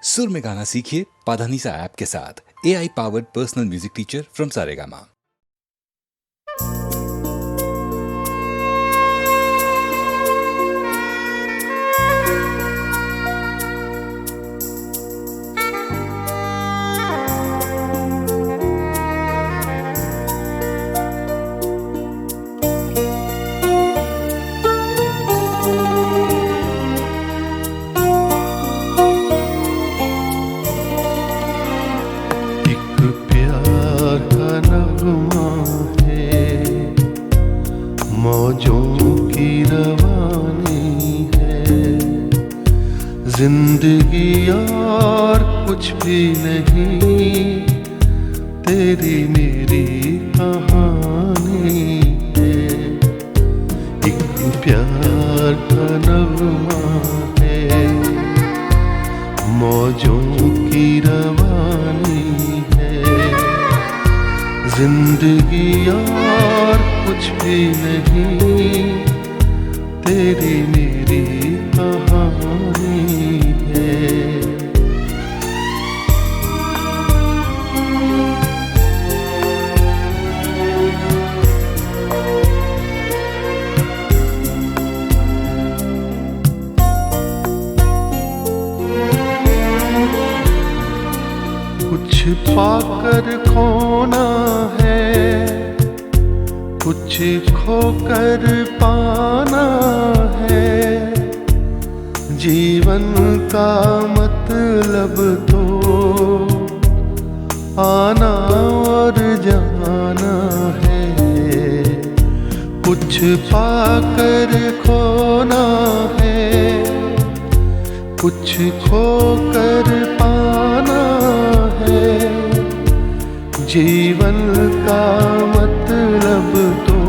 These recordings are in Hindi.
सुर में गाना सीखिए पाधानीसा ऐप के साथ। AI powered personal music teacher from Saregama. मौजों की रवानी है जिंदगी और कुछ भी नहीं, तेरी मेरी कहानी है। एक प्यार का नगमा है, मौजों की रवानी है जिंदगी और कुछ भी नहीं, तेरी मेरी कहानी है। कुछ पाकर खोना है, कुछ खोकर पाना है, जीवन का मतलब तो आना और जाना है। कुछ पाकर खोना है, कुछ खोकर पाना है, जीवन का मतलब तो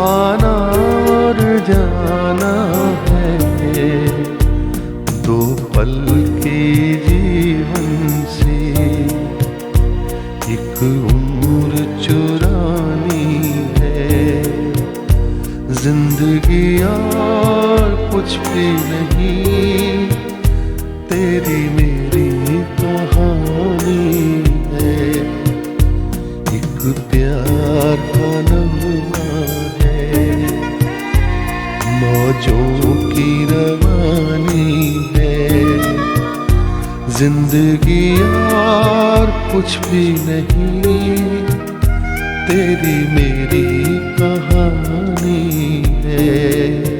आना और जाना है। दो पल के जीवन से एक उम्र चुरानी है, जिंदगी और कुछ भी नहीं, तेरी मेरी कहानी है। एक प्यार का नगमा है, मौजों की रवानी है, जिंदगी और कुछ भी नहीं, तेरी मेरी कहानी है।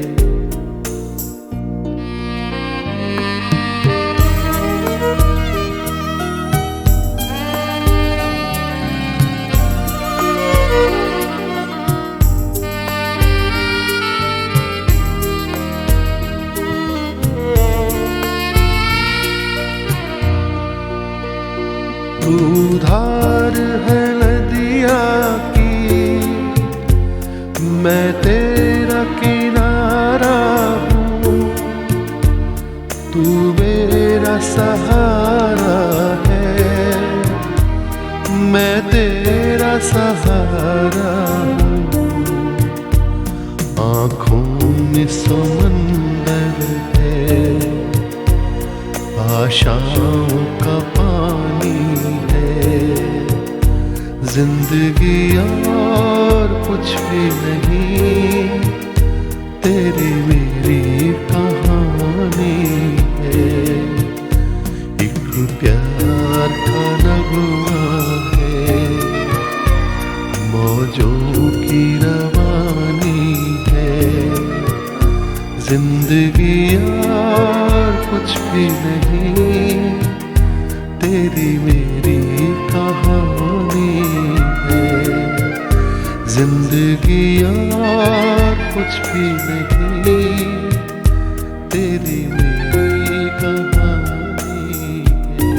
तू धार है नदिया की, मैं तेरा किनारा हूँ, तू मेरा सहारा है, मैं तेरा सहारा हूँ। आँखों में समंदर है, आशाओं का पानी है, जिंदगी और कुछ भी नहीं, तेरी मेरी कहानी है। एक प्यार का नगमा है, मौजों की रवानी है, जिंदगी और कुछ भी नहीं, तेरी मेरी कहानी है। जिंदगी और कुछ भी नहीं, तेरी मेरी कहानी है।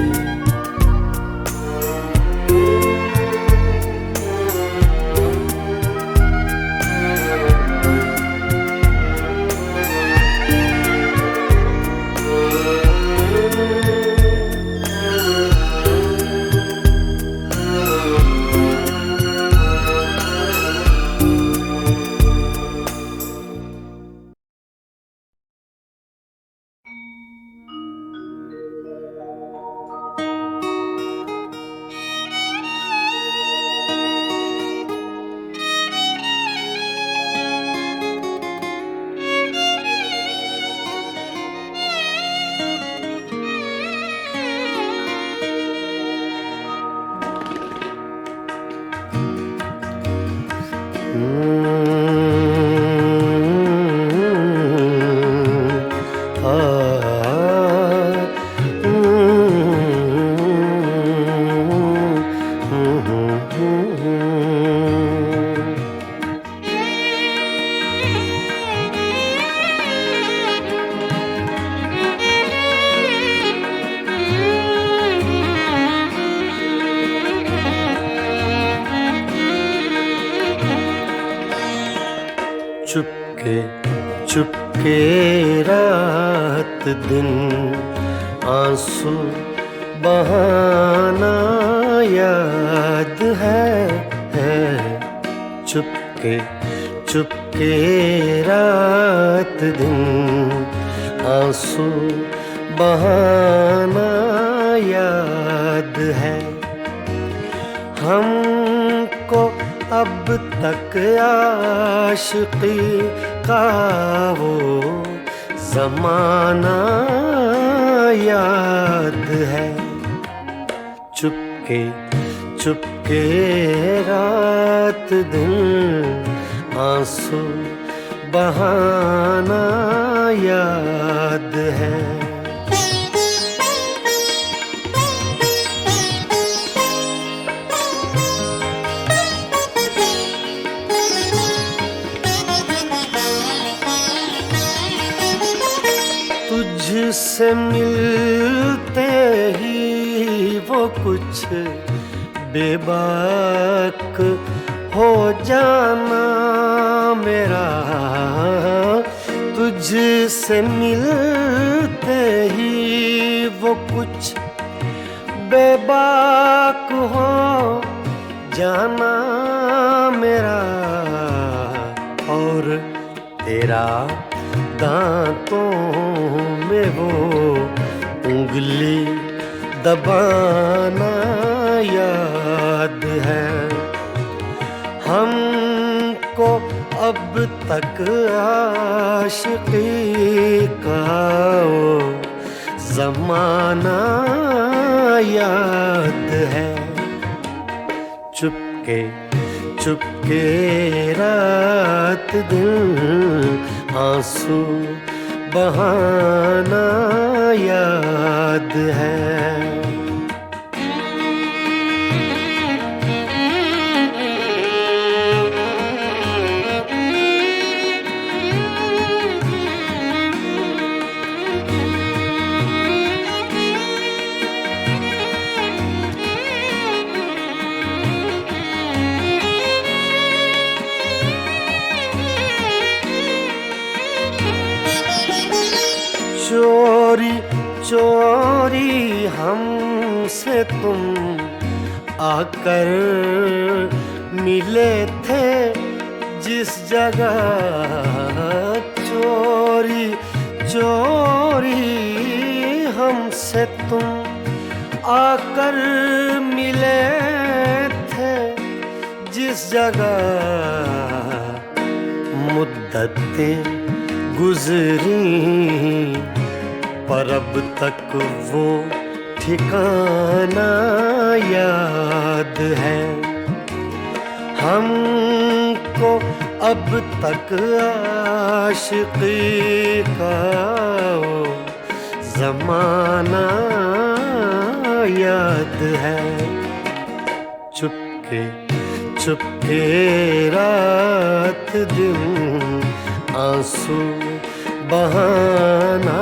चुपके रात दिन आंसू बहाना याद है। चुपके चुपके रात दिन आंसू बहाना याद है। हमको अब तक आशिकी का वो ज़माना याद है। चुपके चुपके रात दिन आंसू बहाना याद है। तुझसे मिलते ही वो कुछ बेबाक हो जाना मेरा। तुझसे मिलते ही वो कुछ बेबाक हो जाना मेरा। और तेरा दांतों में वो उंगली दबाना याद है। हमको अब तक आशिकी का वो ज़माना याद है। चुपके चुपके रात दिन आंसू बहाना याद है। चोरी चोरी हमसे तुम आकर मिले थे जिस जगह। चोरी चोरी हमसे तुम आकर मिले थे जिस जगह। मुद्दतें गुजरी पर अब तक वो ठिकाना याद है। हमको अब तक आशिकी का वो ज़माना याद है। चुपके चुपके रात दिन आंसू बहाना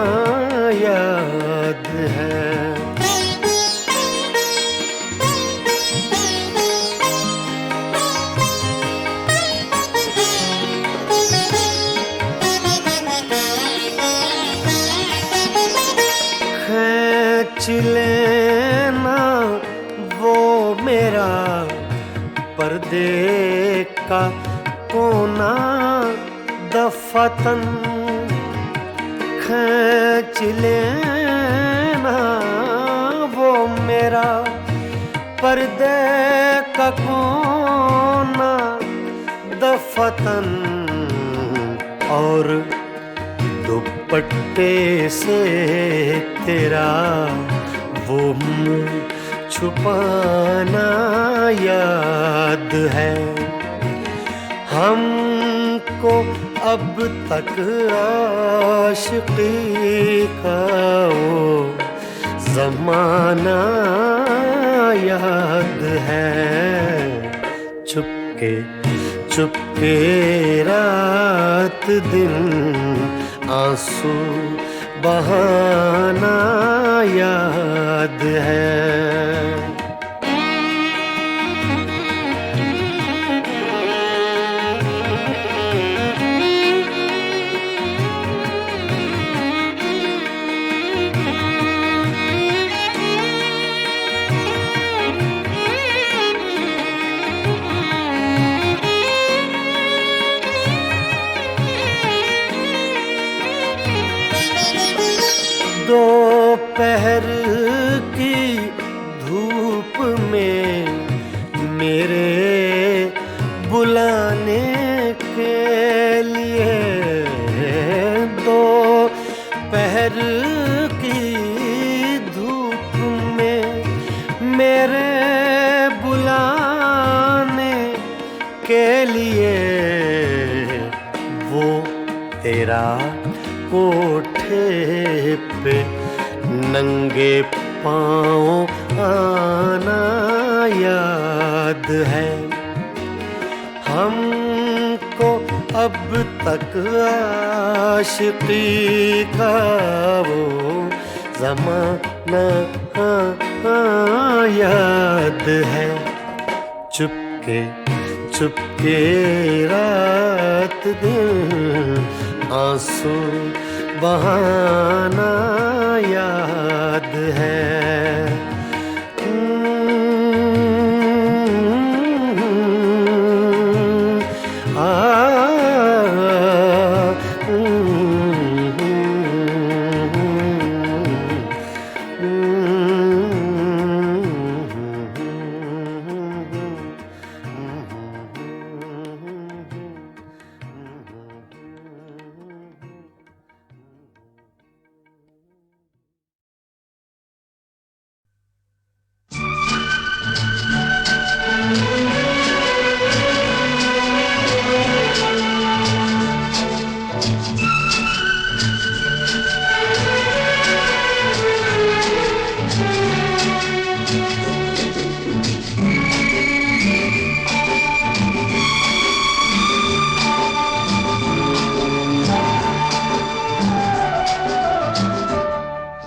याद है। खींच लेना वो मेरा पर्दे का कोना दफतन। खींच लेना वो मेरा पर्दे का कोना दफतन। और दुपट्टे से तेरा वो मुँह छुपाना याद है। हमको अब तक आशिकी का वो ज़माना याद है। चुपके चुपके रात दिन आंसू बहाना याद है। दोपहर की धूप में मेरे बुलाने के लिए, दोपहर की धूप में मेरे बुलाने के लिए वो तेरा कोठे पे नंगे पाँव आना याद है। हमको अब तक आशिकी का वो ज़माना याद है। चुपके चुपके रात दिन आंसू बहाना याद है।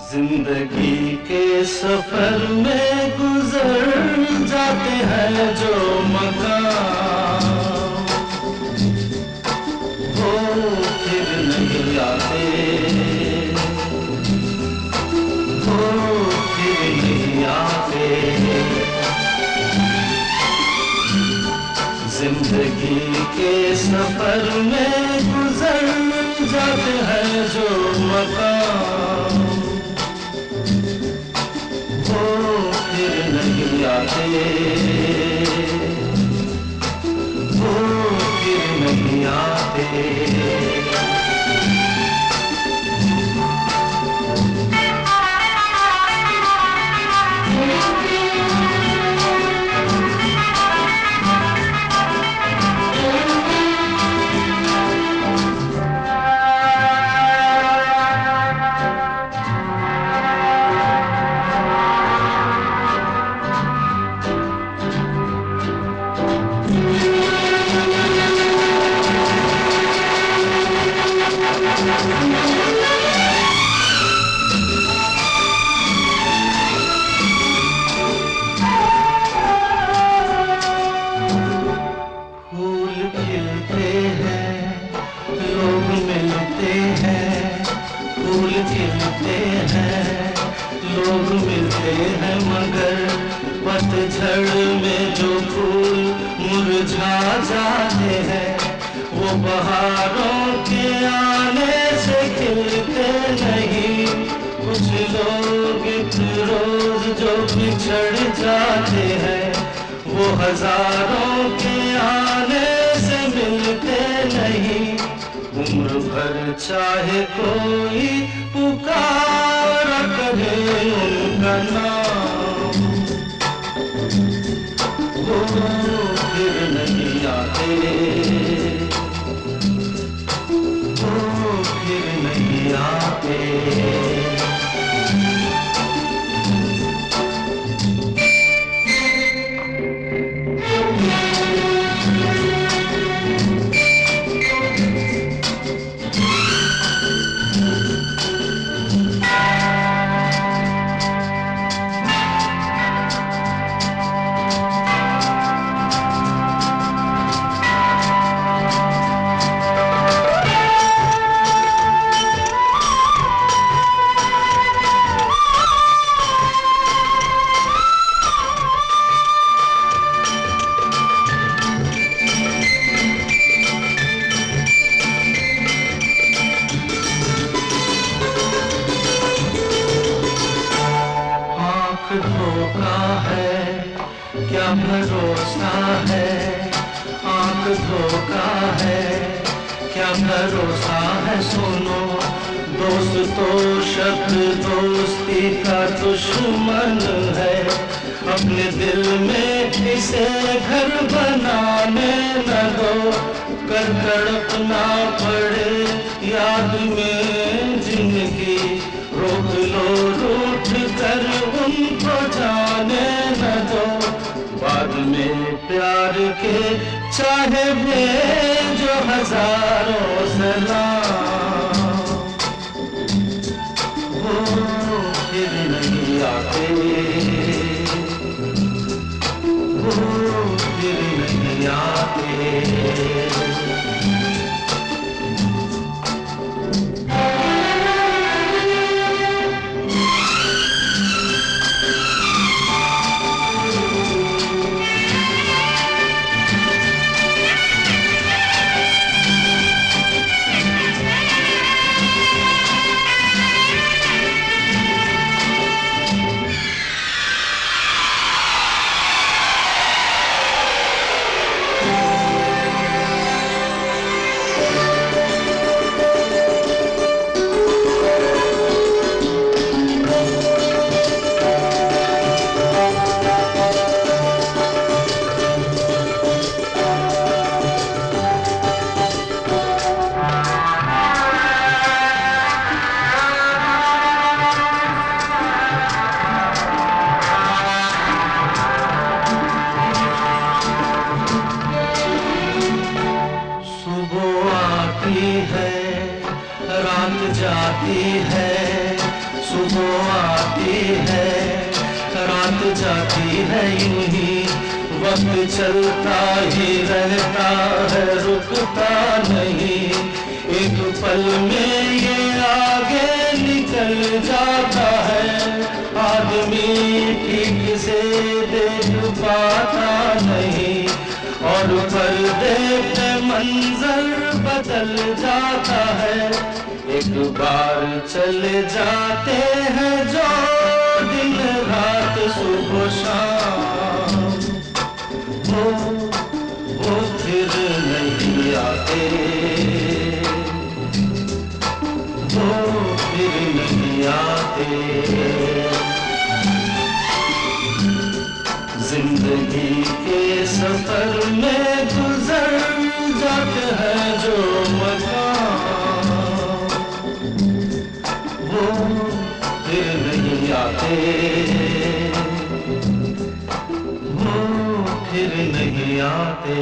जिंदगी के सफर में गुजर जाते हैं जो मकाम, वो फिर नहीं आते, वो फिर नहीं आते। जिंदगी के सफर में गुजर जाते हैं जो मकाम, फिर नहीं आते, वो फिर नहीं आते। पतझड़ में जो फूल मुरझा जाते हैं, वो बहारों के आने से खिलते नहीं। कुछ लोग एक रोज जो बिछड़ जाते हैं, वो हजारों के आने से मिलते नहीं। उम्र भर चाहे कोई पुकारा करे उनका नाम, वो फिर नहीं आते, वो फिर नहीं आते। धोखा है क्या भरोसा है, आंख धोखा है क्या भरोसा है। सुनो दोस्त तो शब्द दोस्ती का दुश्मन है, अपने दिल में इसे घर बनाने न दो, कर तड़पना पड़े याद में जिंदगी, रोक लो रूठ कर उनको जाने न दो, बाद में प्यार के चाहे भेजो हजारों सलाम, वो फिर नहीं आते, वो फिर नहीं आते। जाती है, सुबह आती है, रात जाती है, यूं ही वक्त चलता ही रहता है, रुकता नहीं, एक पल में ये आगे निकल जाता है, आदमी ठीक से देख पाता नहीं, और पर्दे पे मंजर बदल जाता है, एक बार चले जाते हैं जो दिन रात सुबह शाम, वो फिर नहीं आते, वो फिर नहीं आते। जिंदगी के सफर में गुजर जाते हैं जो मकाम, वो फिर नहीं आते, वो फिर नहीं आते।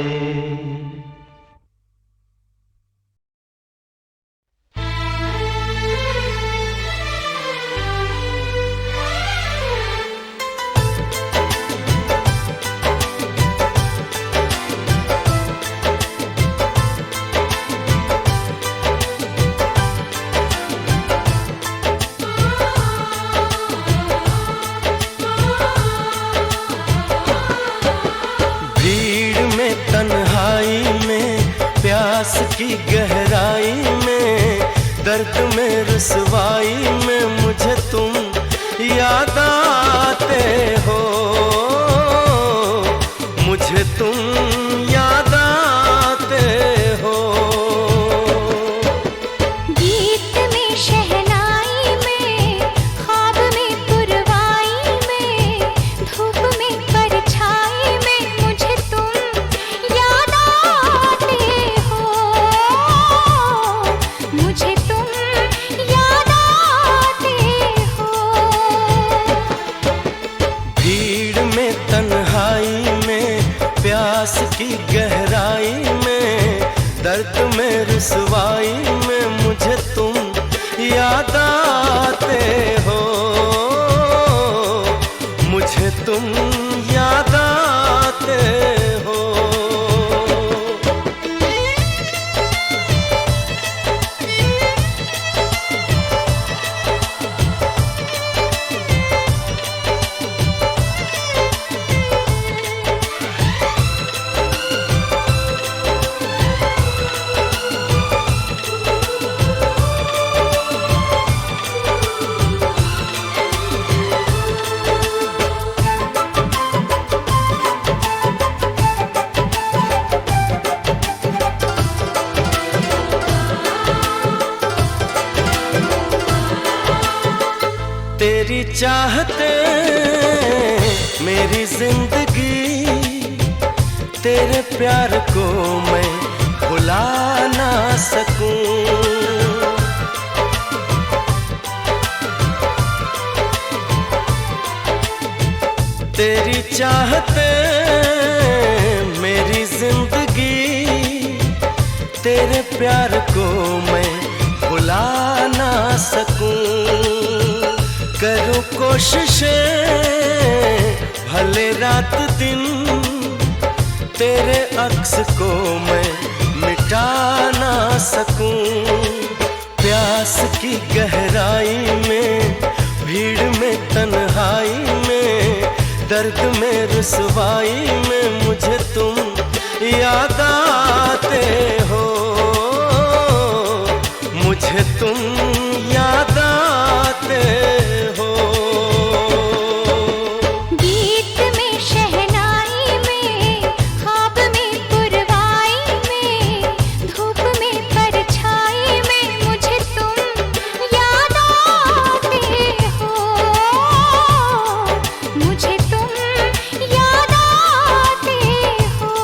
की गहराई में, दर्द में रुसवाई में मुझे तुम याद आते हो, मुझे तुम याद आते हो। गीत में शहनाई में, ख्वाब में पुरवाई में, धूप में परछाई में मुझे तुम याद आते हो, मुझे तुम याद आते हो। भीड़ में तन्हाई में, प्यास की गहराई में, दर्द में रुसवाई में मुझे तुम याद आते हो, मुझे तुम याद आते हो। तेरी चाहते मेरी जिंदगी, तेरे प्यार को मैं भुला ना सकूं। तेरी चाहते मेरी जिंदगी, तेरे प्यार को मैं भुला ना सकूं। करूं कोशिशें भले रात दिन, तेरे अक्स को मैं मिटा ना सकूं। प्यास की गहराई में, भीड़ में तन्हाई में, दर्द में रुसवाई में मुझे तुम याद आते हो, मुझे तुम याद आते हो। गीत में शहनाई में, ख्वाब में पुरवाई में, धूप में परछाई में मुझे तुम याद आते हो, मुझे तुम याद आते हो।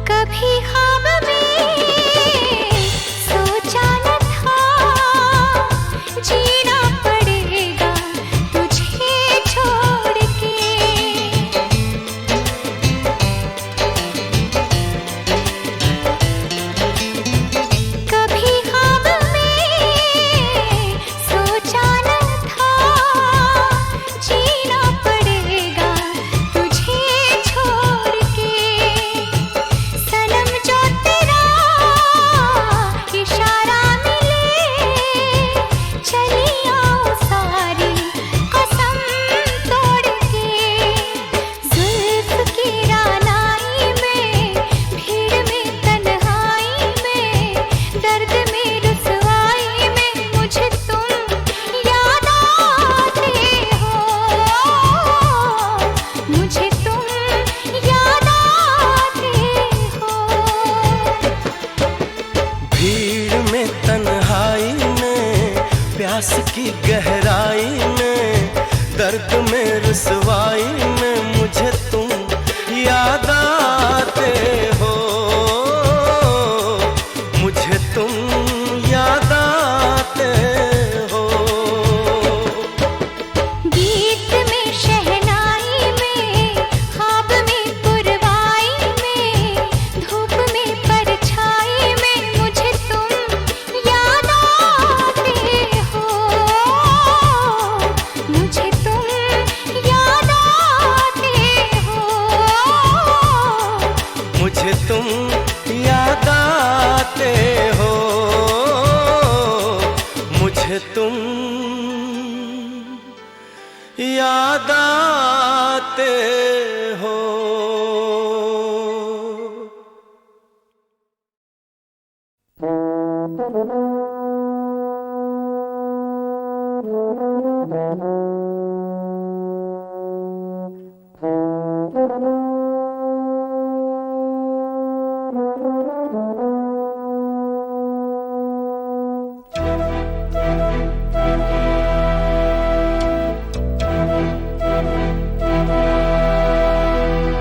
कभी ख्वाब में सोचा न था, जीना पड़ेगा तुझे छोड़ के। कभी ख्वाब में सोचा न था, जीना पड़ेगा तुझे छोड़ के। सनम जो तेरा इशारा मिले, चली आऊं सारी कसम तोड़ के। जुल्फ की रानाई में, भीड़ में तन्हाई में, दर्द में रुसवाई में मुझे तुम याद आते हो, मुझे तुम याद आते हो। भीड़ में तन्हाई में, प्यास की गहराई में, दर्द में रुसवाई में मुझे तुम याद आते हो, मुझे तुम याद आते हो। गीत में शहनाई में, ख्वाब में पुरवाई में, धूप में परछाई में मुझे तुम याद आते हो, मुझे तुम याद आते हो, मुझे तुम याद आते हो, मुझे तुम याद आते हो।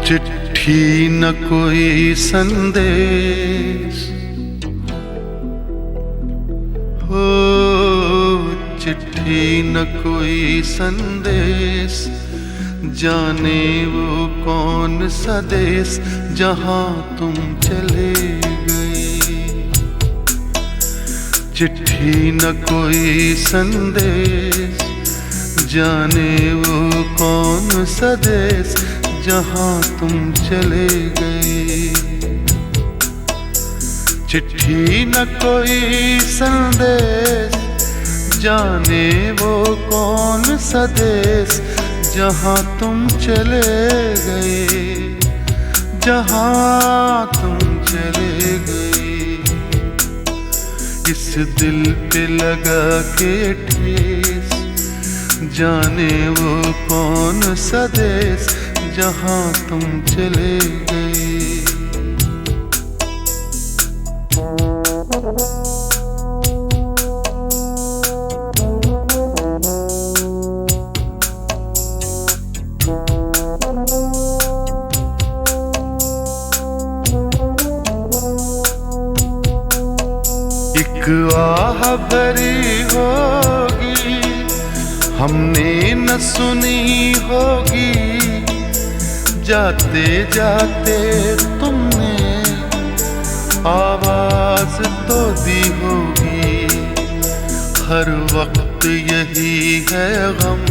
चिट्ठी न कोई संदेश हो, चिट्ठी न कोई संदेश, जाने वो कौन सा देश जहाँ तुम चले गए। चिट्ठी न कोई संदेश, जाने वो कौन सा देश जहाँ तुम चले गए। चिट्ठी न कोई संदेश, जाने वो कौन सा देश जहाँ तुम चले गए, जहाँ तुम चले गए। इस दिल पे लगा के ठेस, जाने वो कौन सा देश जहाँ तुम चले गए। एक आह भरी होगी हमने न सुनी होगी, जाते जाते तुमने आवाज तो दी होगी। हर वक्त यही है गम,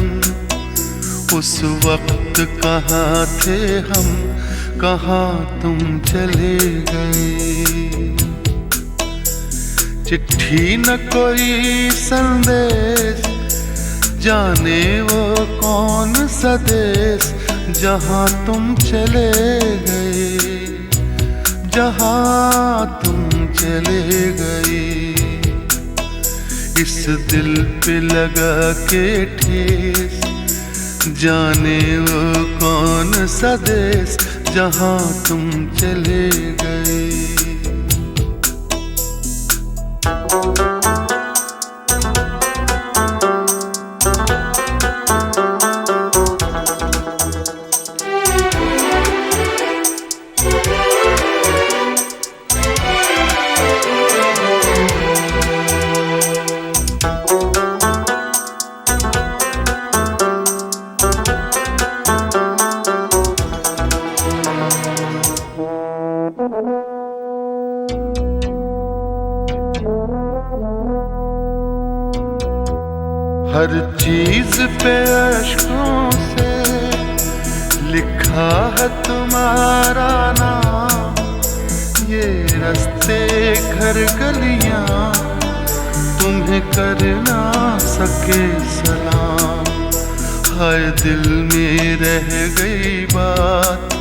उस वक्त कहाँ थे हम, कहाँ तुम चले गए। चिट्ठी न कोई संदेश, जाने वो कौन सा देश जहाँ तुम चले गए, जहाँ तुम चले गए। इस दिल पे लगा के ठेस, जाने वो कौन सा देश जहाँ तुम चले गए। हर चीज पे अश्कों से लिखा है तुम्हारा नाम, ये रास्ते घर गलियां तुम्हें कर ना सके सलाम। हाय दिल में रह गई बात,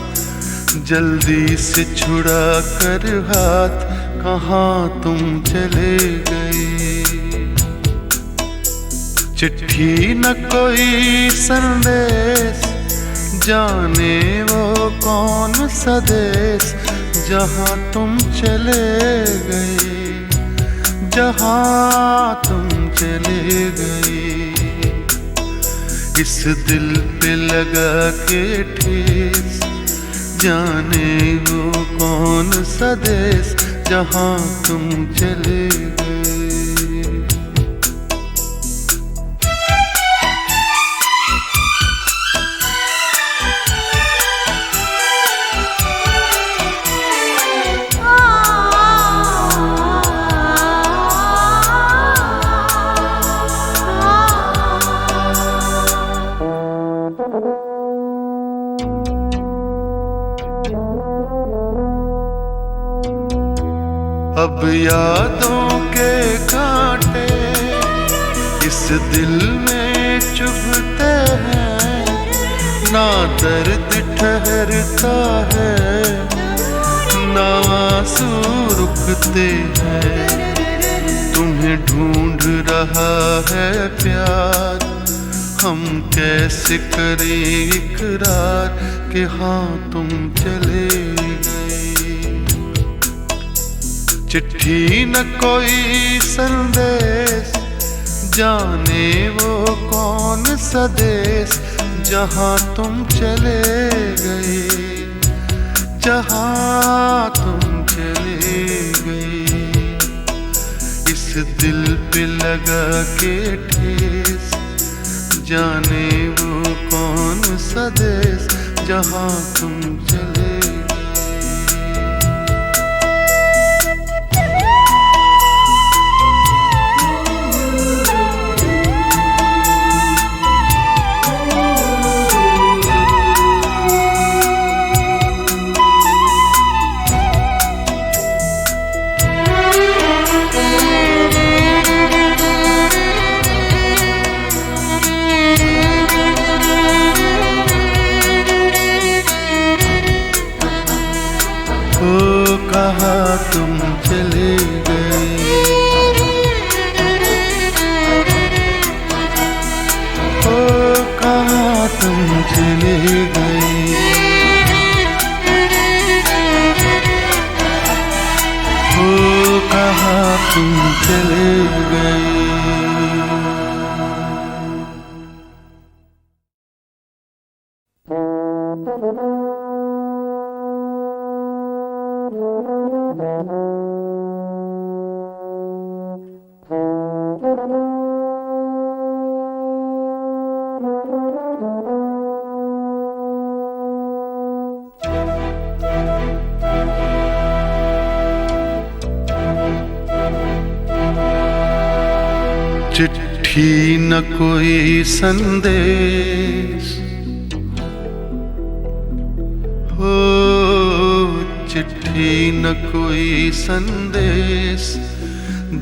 जल्दी से छुड़ा कर हाथ, कहाँ तुम चले गए। चिट्ठी न कोई संदेश, जाने वो कौन सा देश जहाँ तुम चले गए, जहाँ तुम चले गए। इस दिल पे लगा के ठेस, जाने वो कौन सा देश जहाँ तुम चले गए। अब यादों के कांटे इस दिल में चुभते हैं, ना दर्द ठहरता है, ना आंसू रुकते हैं। तुम्हें ढूंढ रहा है प्यार, हम कैसे करें इकरार कि हाँ तुम चले गए। चिट्ठी न कोई संदेश, जाने वो कौन सा देश जहाँ तुम चले गए, जहाँ तुम चले गए। इस दिल पे लगा के ठेस, जाने वो कौन सा देश जहाँ तुम चले गए। तुम चले गए, ओ कहाँ तुम चले गए, ओ कहाँ तुम चले गए। चिट्ठी न कोई संदेश, हो चिट्ठी न कोई संदेश,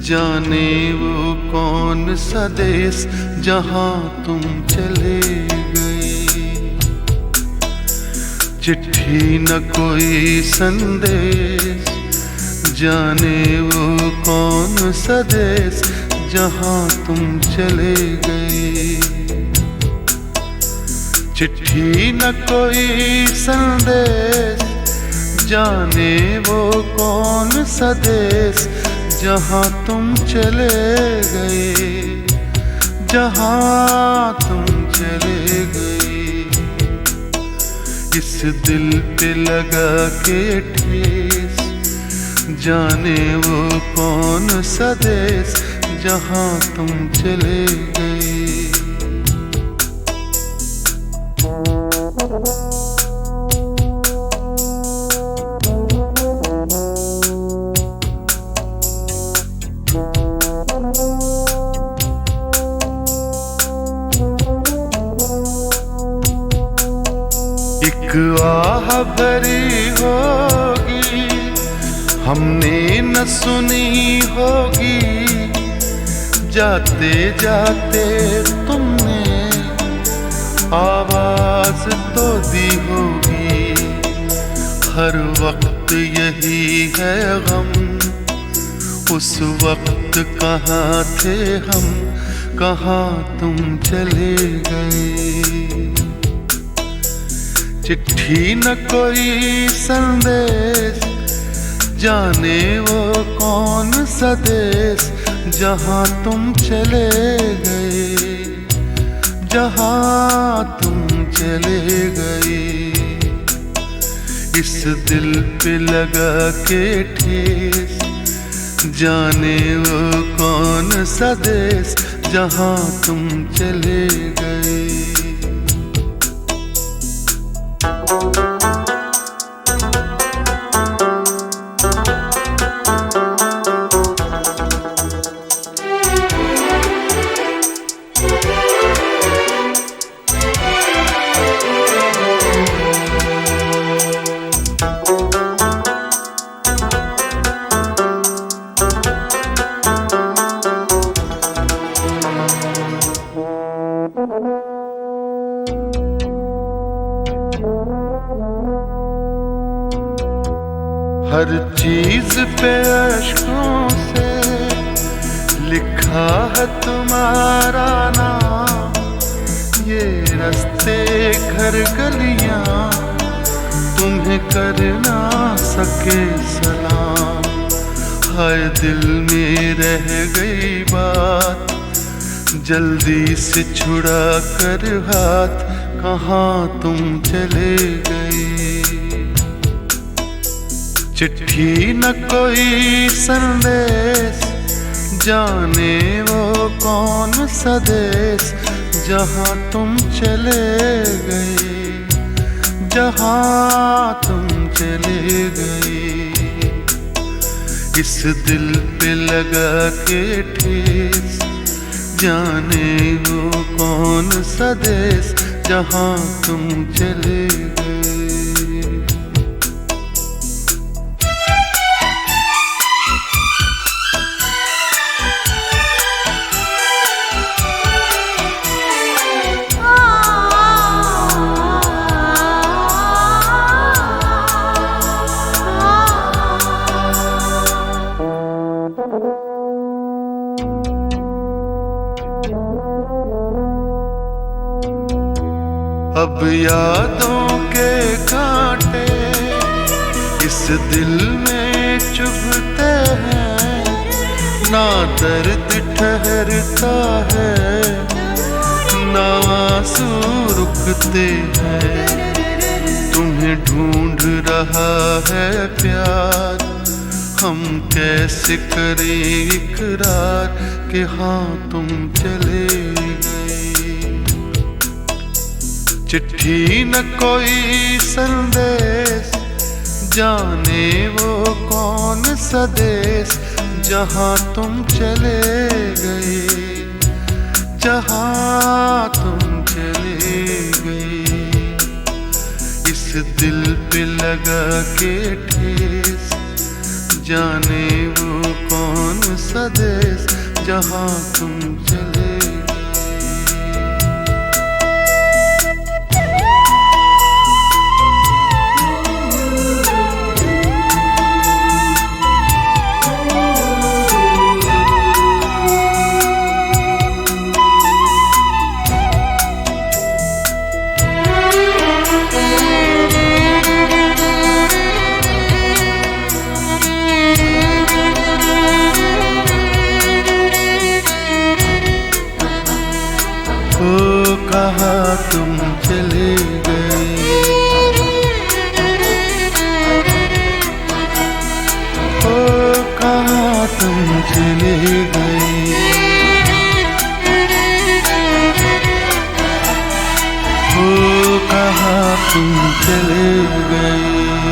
जाने वो कौन सा देश जहाँ तुम चले गए। चिट्ठी न कोई संदेश, जाने वो कौन सा देश जहाँ तुम चले गए। चिट्ठी न कोई संदेश, जाने वो कौन सा देश जहाँ तुम चले गए, जहाँ तुम चले गए। इस दिल पे लगा के ठेस, जाने वो कौन सा देश जहाँ तुम चले गए। एक आह भरी होगी, हमने न सुनी होगी, जाते जाते तुमने आवाज तो दी होगी। हर वक्त यही है गम, उस वक्त कहाँ थे हम, कहाँ तुम चले गए। चिट्ठी न कोई संदेश, जाने वो कौन सा देश जहाँ तुम चले गए, जहाँ तुम चले गए। इस दिल पे लगा के ठेस, जाने वो कौन सा देश जहाँ तुम चले गए। हर चीज पे अश्कों से लिखा है तुम्हारा नाम, ये रास्ते घर गलियां तुम्हें कर ना सके सलाम। हाय दिल में रह गई बात, जल्दी से छुड़ा कर हाथ, कहाँ तुम चले गए। चिट्ठी न कोई संदेश, जाने वो कौन सा देश जहाँ तुम चले गए, जहाँ तुम चले गए। इस दिल पे लगा के ठेस, जाने वो कौन सा देश जहाँ तुम चले गए। अब यादों के कांटे इस दिल में चुभते हैं, ना दर्द ठहरता है, ना आंसू रुकते हैं। तुम्हें ढूंढ रहा है प्यार, हम कैसे करें इकरार कि हाँ तुम चले गए। चिट्ठी न कोई संदेश, जाने वो कौन सा देश जहाँ तुम चले गए, जहाँ तुम चले गए। इस दिल पे लगा के ठेस, जाने वो कौन सा देश जहाँ तुम चले कहाँ तुम चले गए, ओ कहाँ तुम चले गए, ओ कहाँ तुम चले गए।